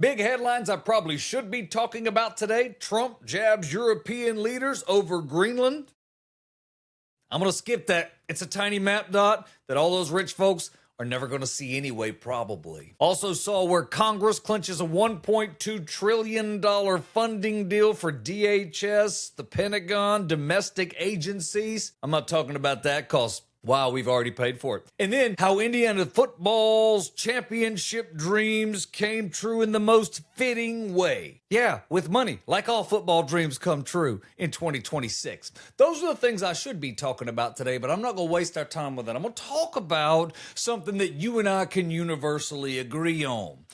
Big headlines I probably should be talking about today. Trump jabs European leaders over Greenland. I'm going to skip that. It's a tiny map dot that all those rich folks are never going to see anyway, probably. Also saw where Congress clinches a $1.2 trillion funding deal for DHS, the Pentagon, domestic agencies. I'm not talking about that because, wow, we've already paid for it. And then how Indiana football's championship dreams came true in the most fitting way. Yeah, with money, like all football dreams come true in 2026. Those are the things I should be talking about today, but I'm not going to waste our time with it. I'm going to talk about something that you and I can universally agree on,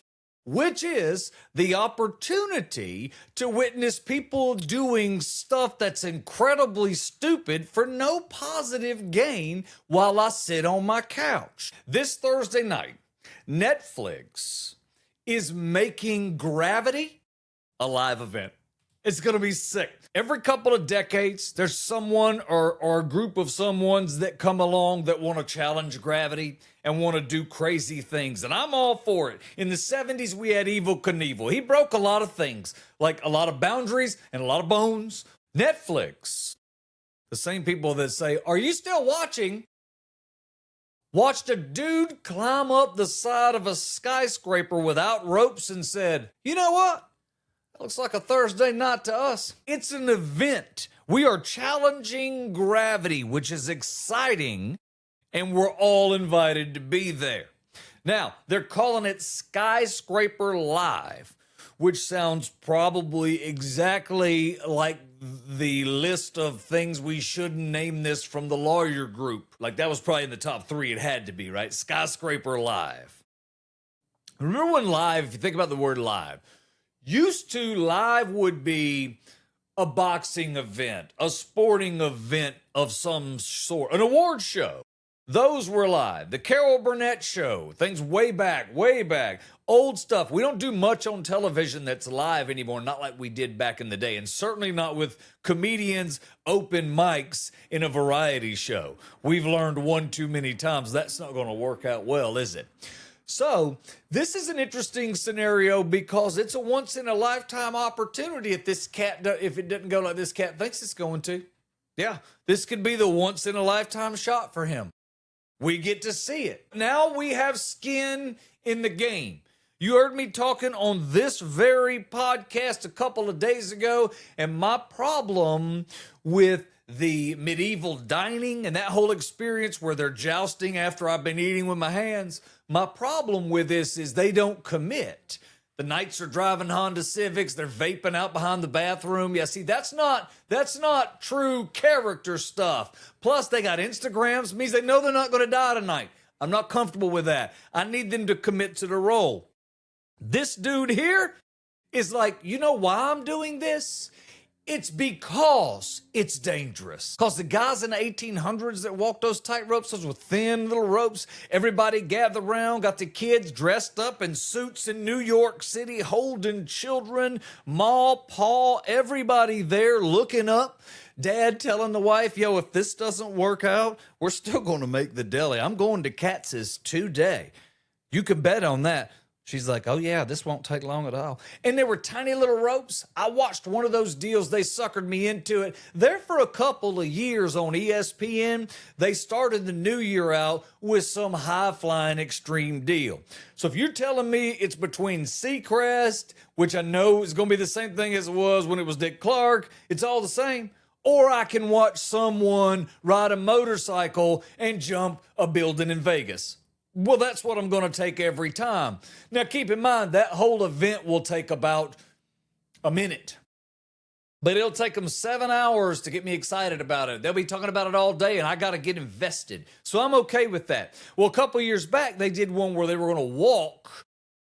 which is the opportunity to witness people doing stuff that's incredibly stupid for no positive gain while I sit on my couch. This Thursday night, Netflix is making Gravity a live event. It's going to be sick. Every couple of decades, there's someone or a group of someones that come along that want to challenge gravity and want to do crazy things. And I'm all for it. In the 70s, we had Evel Knievel. He broke a lot of things, like a lot of boundaries and a lot of bones. Netflix, the same people that say, "Are you still watching?" watched a dude climb up the side of a skyscraper without ropes and said, "You know what? That looks like a Thursday night to us." It's an event. We are challenging gravity, which is exciting, and we're all invited to be there. Now, they're calling it Skyscraper Live, which sounds probably exactly like the list of things we shouldn't name this from the lawyer group. Like that was probably in the top 3. It had to be, right? Skyscraper Live. Remember when live, if you think about the word live, used to live would be a boxing event, a sporting event of some sort, an award show. Those were live. The Carol Burnett show, things way back, old stuff. We don't do much on television that's live anymore, not like we did back in the day, and certainly not with comedians open mics in a variety show. We've learned one too many times that's not going to work out well, is it? So this is an interesting scenario because it's a once-in-a-lifetime opportunity if it doesn't go like this cat thinks it's going to. Yeah, this could be the once-in-a-lifetime shot for him. We get to see it. Now we have skin in the game. You heard me talking on this very podcast a couple of days ago, and my problem with the medieval dining and that whole experience where they're jousting after I've been eating with my hands, my problem with this is they don't commit. The knights are driving Honda Civics. They're vaping out behind the bathroom. Yeah, see, that's not true character stuff. Plus, they got Instagrams. Means they know they're not going to die tonight. I'm not comfortable with that. I need them to commit to the role. This dude here is like, you know why I'm doing this? It's because it's dangerous. Because the guys in the 1800s that walked those tight ropes, those were thin little ropes. Everybody gathered around, got the kids dressed up in suits in New York City, holding children, Ma, Pa, everybody there looking up. Dad telling the wife, yo, if this doesn't work out, we're still going to make the deli. I'm going to Katz's today. You can bet on that. She's like, oh, yeah, this won't take long at all. And there were tiny little ropes. I watched one of those deals. They suckered me into it. There for a couple of years on ESPN, they started the new year out with some high-flying extreme deal. So if you're telling me it's between Seacrest, which I know is going to be the same thing as it was when it was Dick Clark, it's all the same, or I can watch someone ride a motorcycle and jump a building in Vegas. Well, that's what I'm going to take every time. Now, keep in mind, that whole event will take about a minute. But it'll take them 7 hours to get me excited about it. They'll be talking about it all day, and I got to get invested. So I'm okay with that. Well, a couple years back, they did one where they were going to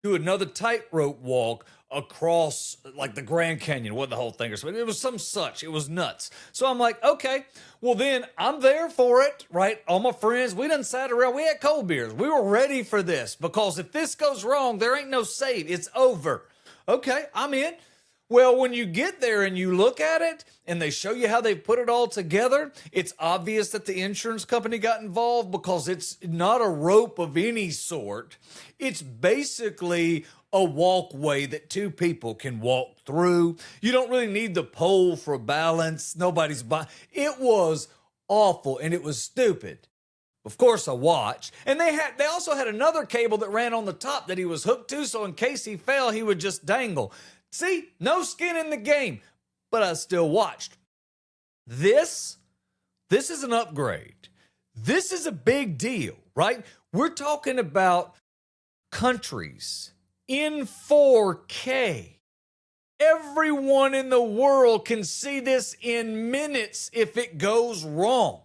do another tightrope walk across like the Grand Canyon, what the whole thing is. It was some such. It was nuts. So I'm like, okay, well then I'm there for it, right? All my friends, we done sat around. We had cold beers. We were ready for this because if this goes wrong, there ain't no save. It's over. Okay, I'm in. Well, when you get there and you look at it and they show you how they put it all together, it's obvious that the insurance company got involved because it's not a rope of any sort. It's basically a walkway that two people can walk through. You don't really need the pole for balance. Nobody's buying. It was awful and it was stupid. Of course, I watched. And they also had another cable that ran on the top that he was hooked to, so in case he fell, he would just dangle. See, no skin in the game, but I still watched. This is an upgrade. This is a big deal, right? We're talking about countries in 4K. Everyone in the world can see this in minutes if it goes wrong.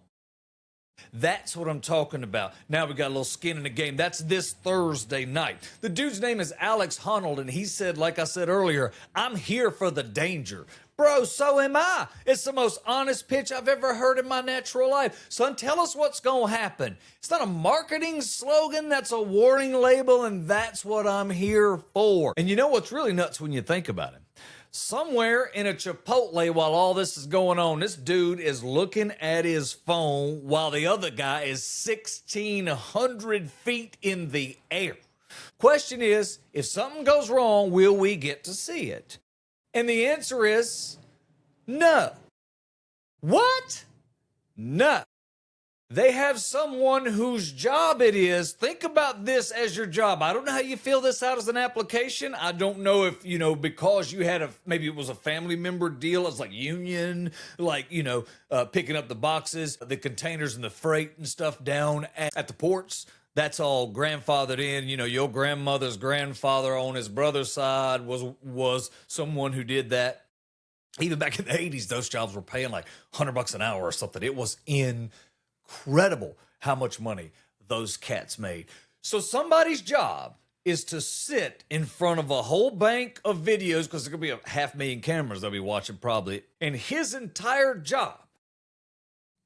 That's what I'm talking about. Now we got a little skin in the game. That's this Thursday night. The dude's name is Alex Honnold, and he said, like I said earlier, I'm here for the danger. Bro, so am I. It's the most honest pitch I've ever heard in my natural life. Son, tell us what's going to happen. It's not a marketing slogan. That's a warning label, and that's what I'm here for. And you know what's really nuts when you think about it? Somewhere in a Chipotle while all this is going on, this dude is looking at his phone while the other guy is 1,600 feet in the air. Question is, if something goes wrong, will we get to see it? And the answer is no. What? No. They have someone whose job it is. Think about this as your job. I don't know how you fill this out as an application. I don't know if, because you had maybe it was a family member deal. It's like union, picking up the boxes, the containers and the freight and stuff down at the ports. That's all grandfathered in. Your grandmother's grandfather on his brother's side was someone who did that. Even back in the 80s, those jobs were paying like $100 an hour or something. It was incredible how much money those cats made. So somebody's job is to sit in front of a whole bank of videos, because there's going to be 500,000 cameras they'll be watching probably. And his entire job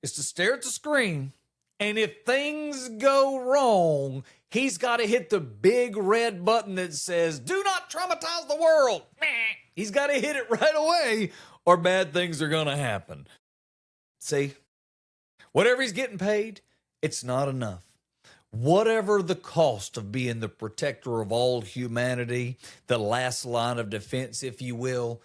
is to stare at the screen. And if things go wrong, he's got to hit the big red button that says, do not traumatize the world. He's got to hit it right away or bad things are going to happen. See? Whatever he's getting paid, it's not enough. Whatever the cost of being the protector of all humanity, the last line of defense, if you will,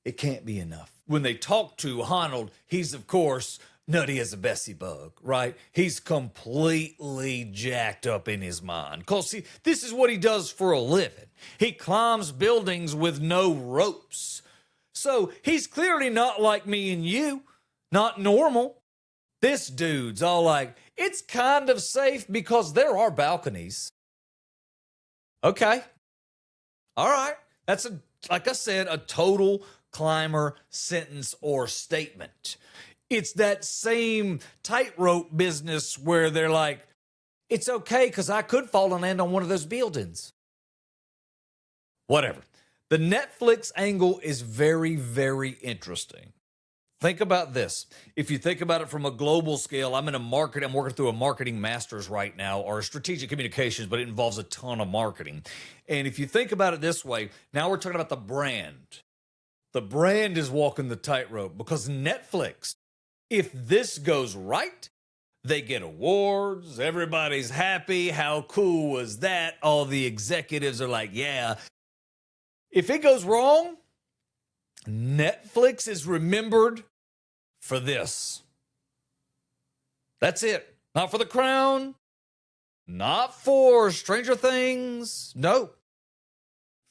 it can't be enough. When they talk to Honnold, he's, of course, nutty as a Bessie bug, right? He's completely jacked up in his mind. Because, see, this is what he does for a living. He climbs buildings with no ropes. So he's clearly not like me and you, not normal. This dude's all like, it's kind of safe because there are balconies. Okay. All right. That's, like I said, a total climber sentence or statement. It's that same tightrope business where they're like, it's okay because I could fall and land on one of those buildings. Whatever. The Netflix angle is very, very interesting. Think about this. If you think about it from a global scale, I'm working through a marketing master's right now, or strategic communications, but it involves a ton of marketing. And if you think about it this way, now we're talking about the brand. The brand is walking the tightrope because Netflix, if this goes right, they get awards. Everybody's happy. How cool was that? All the executives are like, yeah. If it goes wrong, Netflix is remembered for this. That's it. Not for The Crown. Not for Stranger Things. No.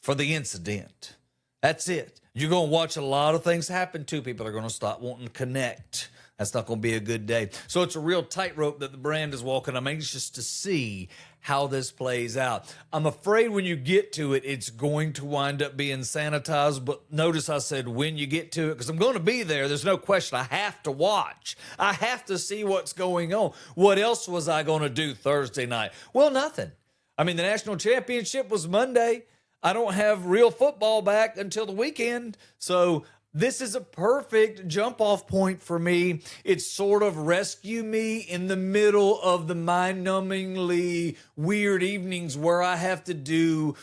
For the incident. That's it. You're going to watch a lot of things happen to people. Are going to stop wanting to connect. That's not going to be a good day. So it's a real tightrope that the brand is walking. I'm anxious to see how this plays out. I'm afraid when you get to it, it's going to wind up being sanitized. But notice I said when you get to it, because I'm going to be there. There's no question. I have to watch. I have to see what's going on. What else was I going to do Thursday night? Well, nothing. I mean, the national championship was Monday. I don't have real football back until the weekend. So this is a perfect jump-off point for me. It's sort of rescue me in the middle of the mind-numbingly weird evenings where I have to do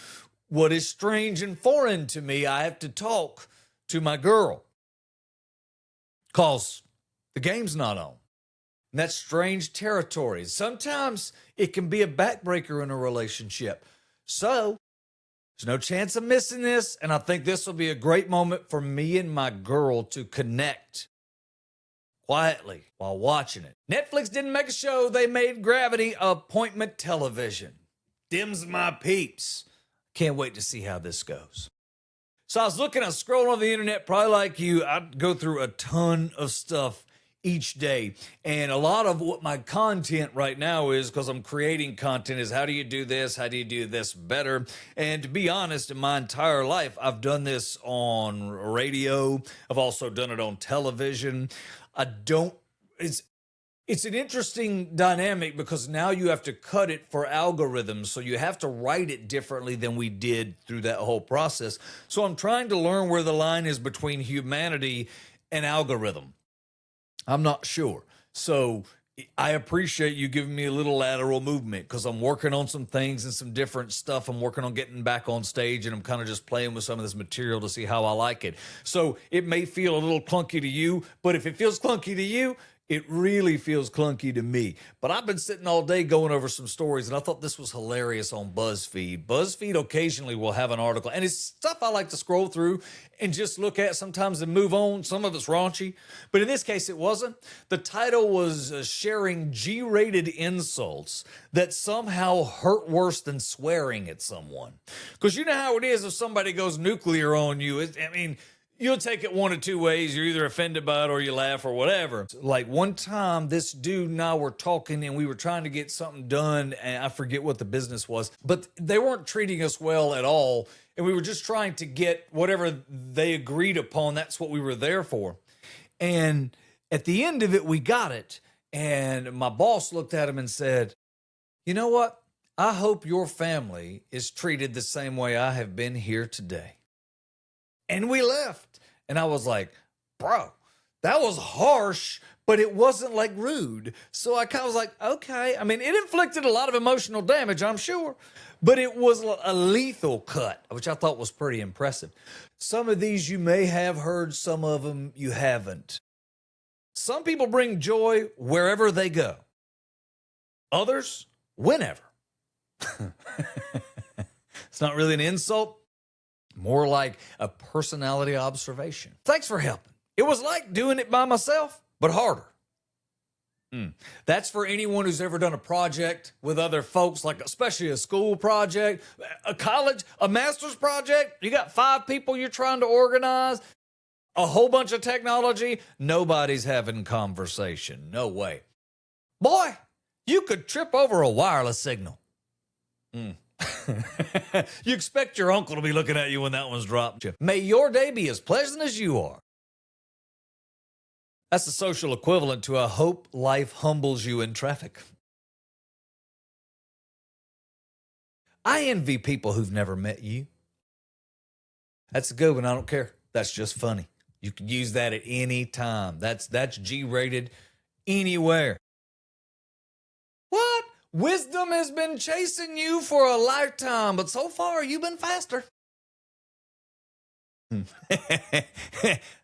what is strange and foreign to me. I have to talk to my girl because the game's not on. And that's strange territory. Sometimes it can be a backbreaker in a relationship. So there's no chance of missing this. And I think this will be a great moment for me and my girl to connect quietly while watching it. Netflix didn't make a show. They made Gravity appointment television. Dims my peeps. Can't wait to see how this goes. So I was scrolling on the internet, probably like you. I go through a ton of stuff each day. And a lot of what my content right now is, because I'm creating content, is how do you do this? How do you do this better? And to be honest, in my entire life, I've done this on radio. I've also done it on television. It's an interesting dynamic because now you have to cut it for algorithms. So you have to write it differently than we did through that whole process. So I'm trying to learn where the line is between humanity and algorithm. I'm not sure. So I appreciate you giving me a little lateral movement because I'm working on some things and some different stuff. I'm working on getting back on stage, and I'm kind of just playing with some of this material to see how I like it. So it may feel a little clunky to you, but if it feels clunky to you, it really feels clunky to me. But I've been sitting all day going over some stories, and I thought this was hilarious on BuzzFeed. BuzzFeed occasionally will have an article, and it's stuff I like to scroll through and just look at sometimes and move on. Some of it's raunchy, but in this case, it wasn't. The title was sharing G-rated insults that somehow hurt worse than swearing at someone. Because you know how it is if somebody goes nuclear on you. You'll take it one of two ways. You're either offended by it or you laugh or whatever. Like one time, this dude and I were talking and we were trying to get something done, and I forget what the business was, but they weren't treating us well at all. And we were just trying to get whatever they agreed upon. That's what we were there for. And at the end of it, we got it. And my boss looked at him and said, "You know what? I hope your family is treated the same way I have been here today." And we left. And I was like, bro, that was harsh, but it wasn't like rude. So I kind of was like, okay. I mean, it inflicted a lot of emotional damage, I'm sure, but it was a lethal cut, which I thought was pretty impressive. Some of these you may have heard, some of them you haven't. Some people bring joy wherever they go. Others, whenever. It's not really an insult. More like a personality observation. Thanks for helping. It was like doing it by myself, but harder. That's for anyone who's ever done a project with other folks, like especially a school project, a college, a master's project. You got 5 people you're trying to organize, a whole bunch of technology. Nobody's having conversation. No way. Boy, you could trip over a wireless signal. You expect your uncle to be looking at you when that one's dropped. May your day be as pleasant as you are. That's the social equivalent to "I hope life humbles you in traffic." I envy people who've never met you. That's a good one. I don't care. That's just funny. You can use that at any time. That's G-rated anywhere. What? Wisdom has been chasing you for a lifetime, but so far you've been faster.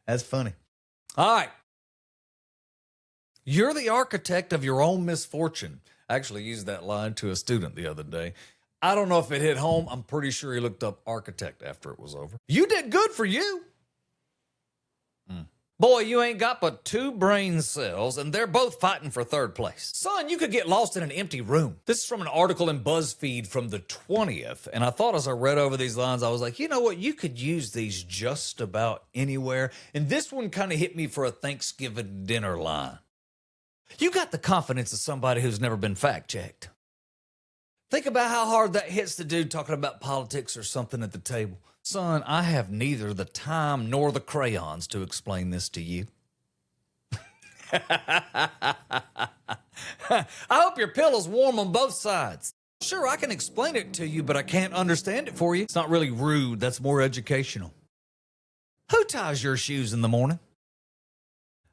That's funny. All right. You're the architect of your own misfortune. I actually used that line to a student the other day. I don't know if it hit home. I'm pretty sure he looked up architect after it was over. You did good for you. Boy, you ain't got but 2 brain cells, and they're both fighting for 3rd place. Son, you could get lost in an empty room. This is from an article in BuzzFeed from the 20th, and I thought as I read over these lines, I was like, you know what? You could use these just about anywhere. And this one kind of hit me for a Thanksgiving dinner line. You got the confidence of somebody who's never been fact-checked. Think about how hard that hits the dude talking about politics or something at the table. Son, I have neither the time nor the crayons to explain this to you. I hope your pillow's warm on both sides. Sure, I can explain it to you, but I can't understand it for you. It's not really rude. That's more educational. Who ties your shoes in the morning?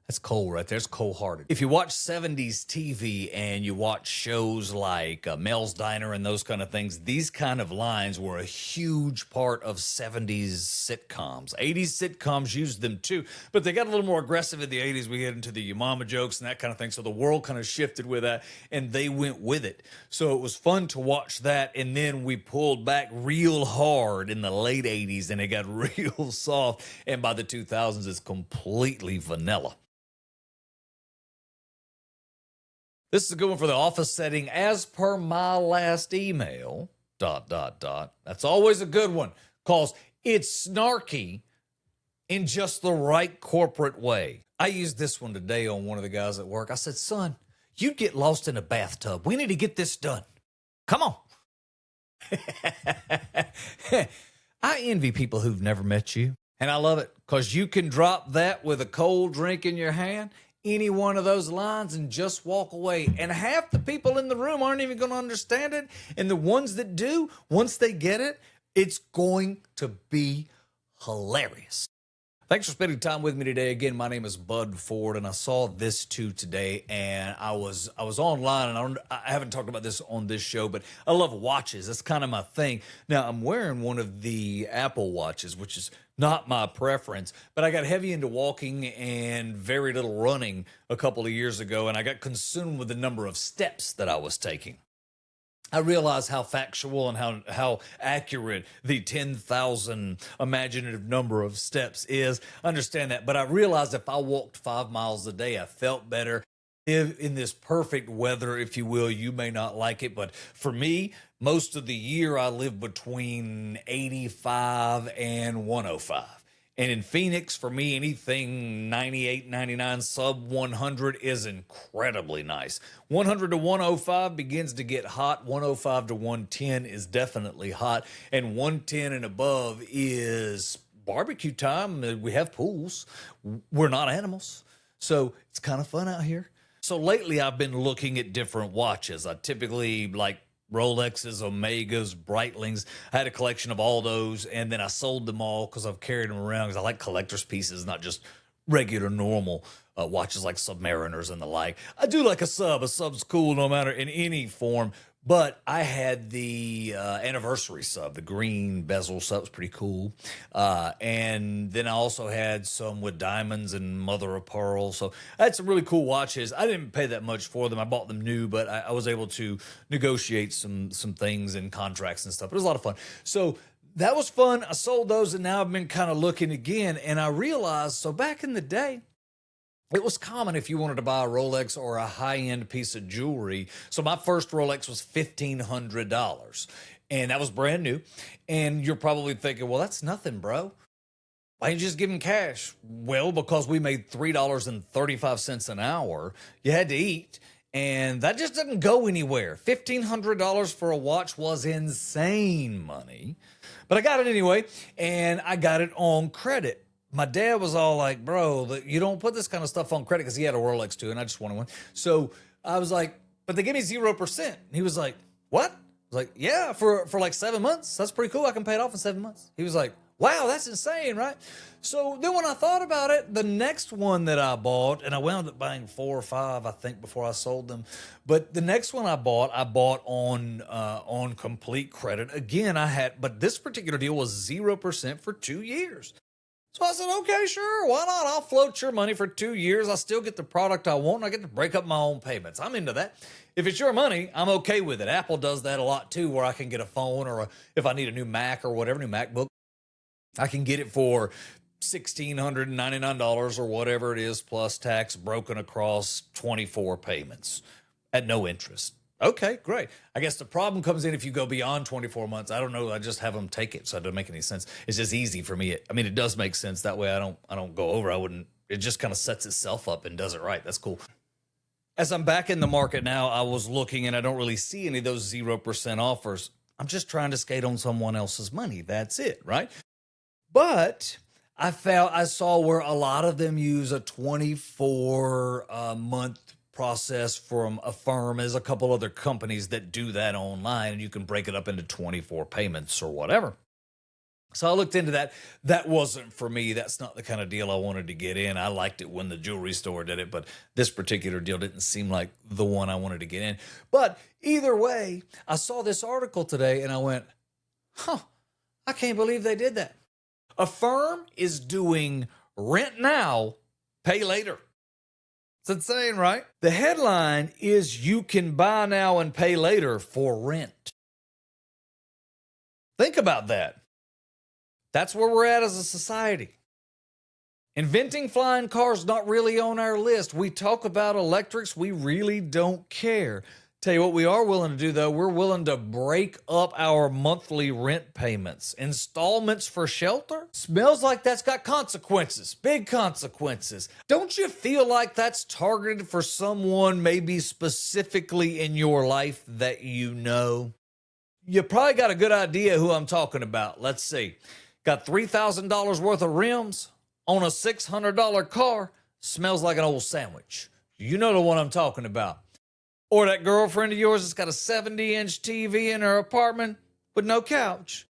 That's cold right there. It's cold-hearted. If you watch 70s TV and you watch shows like Mel's Diner and those kind of things, these kind of lines were a huge part of 70s sitcoms. 80s sitcoms used them too, but they got a little more aggressive in the 80s. We get into the your mama jokes and that kind of thing. So the world kind of shifted with that and they went with it. So it was fun to watch that. And then we pulled back real hard in the late 80s and it got real soft. And by the 2000s, it's completely vanilla. This is a good one for the office setting. As per my last email, ... That's always a good one because it's snarky in just the right corporate way. I used this one today on one of the guys at work. I said, son, you'd get lost in a bathtub. We need to get this done. Come on. I envy people who've never met you. And I love it because you can drop that with a cold drink in your hand, any one of those lines, and just walk away. And half the people in the room aren't even going to understand it. And the ones that do, once they get it, it's going to be hilarious. Thanks for spending time with me today. Again, my name is Bud Ford, and I saw this too today, and I was online, and I haven't talked about this on this show, but I love watches. That's kind of my thing. Now, I'm wearing one of the Apple Watches, which is not my preference, but I got heavy into walking and very little running a couple of years ago, and I got consumed with the number of steps that I was taking. I realize how factual and how accurate the 10,000 imaginative number of steps is. I understand that. But I realized if I walked 5 miles a day, I felt better. If in this perfect weather, if you will, you may not like it. But for me, most of the year, I live between 85 and 105. And in Phoenix, for me, anything 98, 99, sub 100 is incredibly nice. 100 to 105 begins to get hot. 105 to 110 is definitely hot. And 110 and above is barbecue time. We have pools. We're not animals. So it's kind of fun out here. So lately, I've been looking at different watches. I typically like Rolexes, Omegas, Breitlings. I had a collection of all those, and then I sold them all because I've carried them around because I like collector's pieces, not just regular, normal watches like Submariners and the like. I do like a sub. A sub's cool no matter in any form, but I had the anniversary sub, the green bezel sub. Was pretty cool. And then I also had some with diamonds and mother of pearl. So I had some really cool watches. I didn't pay that much for them. I bought them new, but I was able to negotiate some things and contracts and stuff. It was a lot of fun. So that was fun. I sold those, and now I've been kind of looking again, and I realized, so back in the day, it was common if you wanted to buy a Rolex or a high-end piece of jewelry. So my first Rolex was $1,500, and that was brand new. And you're probably thinking, well, that's nothing, bro. Why didn't you just give him cash? Well, because we made $3.35 an hour. You had to eat, and that just didn't go anywhere. $1,500 for a watch was insane money. But I got it anyway, and I got it on credit. My dad was all like, bro, you don't put this kind of stuff on credit, because he had a Rolex too, and I just wanted one. So I was like, but they gave me 0%. And he was like, what? I was like, yeah, for like 7 months. That's pretty cool. I can pay it off in 7 months. He was like, wow, that's insane, right? So then when I thought about it, the next one that I bought, and I wound up buying 4 or 5, I think, before I sold them. But the next one I bought on complete credit. Again, but this particular deal was 0% for 2 years. So I said, okay, sure, why not? I'll float your money for 2 years. I still get the product I want, and I get to break up my own payments. I'm into that. If it's your money, I'm okay with it. Apple does that a lot too, where I can get a phone, or if I need a new Mac or whatever, new MacBook, I can get it for $1,699 or whatever it is, plus tax, broken across 24 payments at no interest. Okay, great. I guess the problem comes in if you go beyond 24 months. I don't know. I just have them take it, so it doesn't make any sense. It's just easy for me. I mean, it does make sense. That way I don't go over. It just kind of sets itself up and does it right. That's cool. As I'm back in the market now, I was looking, and I don't really see any of those 0% offers. I'm just trying to skate on someone else's money. That's it, right? But I saw where a lot of them use a 24-month process from a firm. There's a couple other companies that do that online, and you can break it up into 24 payments or whatever. So I looked into that. That wasn't for me. That's not the kind of deal I wanted to get in. I liked it when the jewelry store did it, but this particular deal didn't seem like the one I wanted to get in. But either way, I saw this article today and I went, I can't believe they did that. Affirm is doing rent now, pay later. It's insane, right? The headline is you can buy now and pay later for rent. Think about that. That's where we're at as a society. Inventing flying cars not really on our list. We talk about electrics. We really don't care. Tell you what we are willing to do, though. We're willing to break up our monthly rent payments. Installments for shelter? Smells like that's got consequences. Big consequences. Don't you feel like that's targeted for someone maybe specifically in your life that you know? You probably got a good idea who I'm talking about. Let's see. Got $3,000 worth of rims on a $600 car. Smells like an old sandwich. You know the one I'm talking about. Or that girlfriend of yours that's got a 70-inch TV in her apartment with no couch.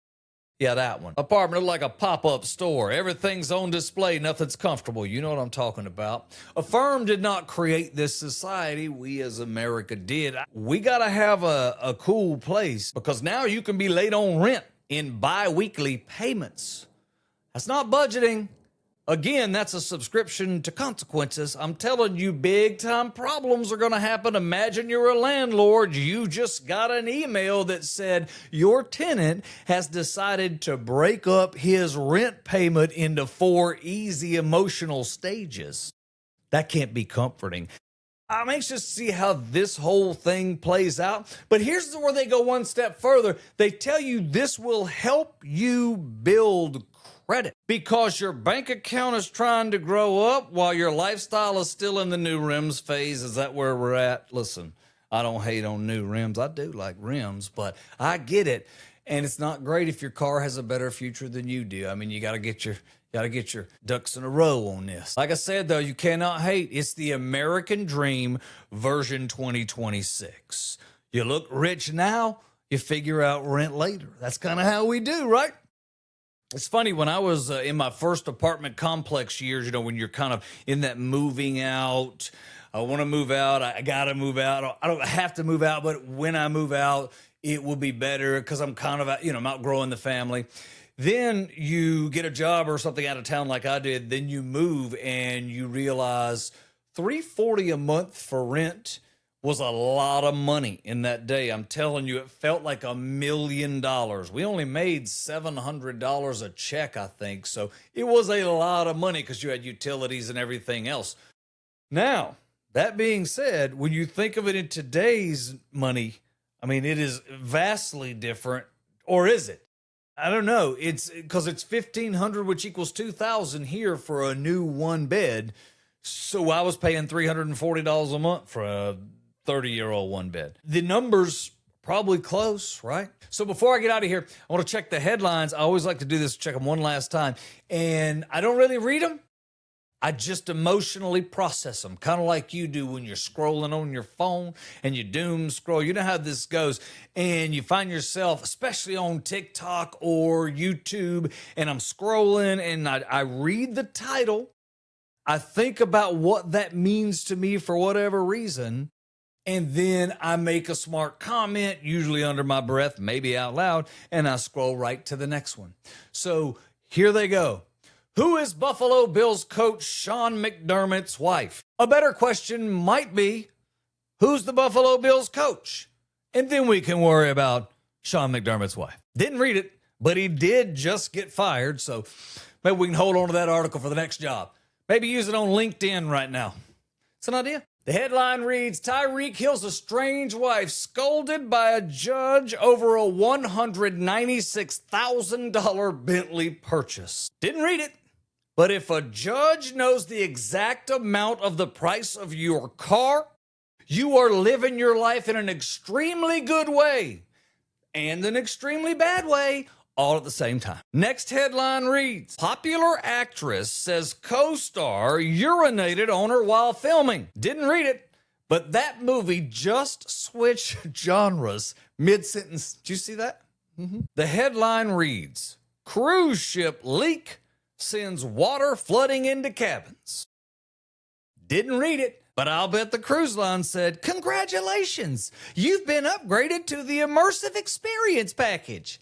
Yeah, that one. Apartment like a pop-up store. Everything's on display. Nothing's comfortable. You know what I'm talking about. Affirm did not create this society. We as America did. We got to have a cool place because now you can be late on rent in bi-weekly payments. That's not budgeting. Again, that's a subscription to consequences. I'm telling you, big time problems are going to happen. Imagine you're a landlord. You just got an email that said your tenant has decided to break up his rent payment into 4 easy emotional stages. That can't be comforting. I'm anxious to see how this whole thing plays out. But here's where they go one step further. They tell you this will help you build credit because your bank account is trying to grow up while your lifestyle is still in the new rims phase. Is that where we're at? Listen, I don't hate on new rims. I do like rims, but I get it. And it's not great if your car has a better future than you do. I mean, you got to get your ducks in a row on this. Like I said, though, you cannot hate. It's the American dream version 2026. You look rich now, you figure out rent later. That's kind of how we do, right? It's funny, when I was in my first apartment complex years, when you're kind of in that moving out, I want to move out, I got to move out. I don't have to move out, but when I move out, it will be better because I'm kind of, I'm outgrowing the family. Then you get a job or something out of town like I did. Then you move and you realize $340 a month for rent was a lot of money in that day. I'm telling you, it felt like $1 million. We only made $700 a check, I think. So it was a lot of money because you had utilities and everything else. Now, that being said, when you think of it in today's money, I mean, it is vastly different. Or is it? I don't know. It's because it's $1,500, which equals $2,000 here for a new one bed. So I was paying $340 a month for a 30-year-old one bed. The numbers probably close, right? So before I get out of here, I want to check the headlines. I always like to do this, check them one last time. And I don't really read them. I just emotionally process them, kind of like you do when you're scrolling on your phone and you doom scroll. You know how this goes. And you find yourself, especially on TikTok or YouTube, and I'm scrolling and I read the title. I think about what that means to me for whatever reason. And then I make a smart comment, usually under my breath, maybe out loud, and I scroll right to the next one. So here they go. Who is Buffalo Bills coach Sean McDermott's wife? A better question might be, who's the Buffalo Bills coach? And then we can worry about Sean McDermott's wife. Didn't read it, but he did just get fired. So maybe we can hold on to that article for the next job. Maybe use it on LinkedIn right now. It's an idea. The headline reads, Tyreek Hill's estranged wife scolded by a judge over a $196,000 Bentley purchase. Didn't read it. But if a judge knows the exact amount of the price of your car, you are living your life in an extremely good way and an extremely bad way all at the same time. Next headline reads, popular actress says co-star urinated on her while filming. Didn't read it, but that movie just switched genres mid-sentence. Did you see that? The headline reads, Cruise ship leak sends water flooding into cabins. Didn't read it, but I'll bet the cruise line said, "Congratulations, you've been upgraded to the immersive experience package."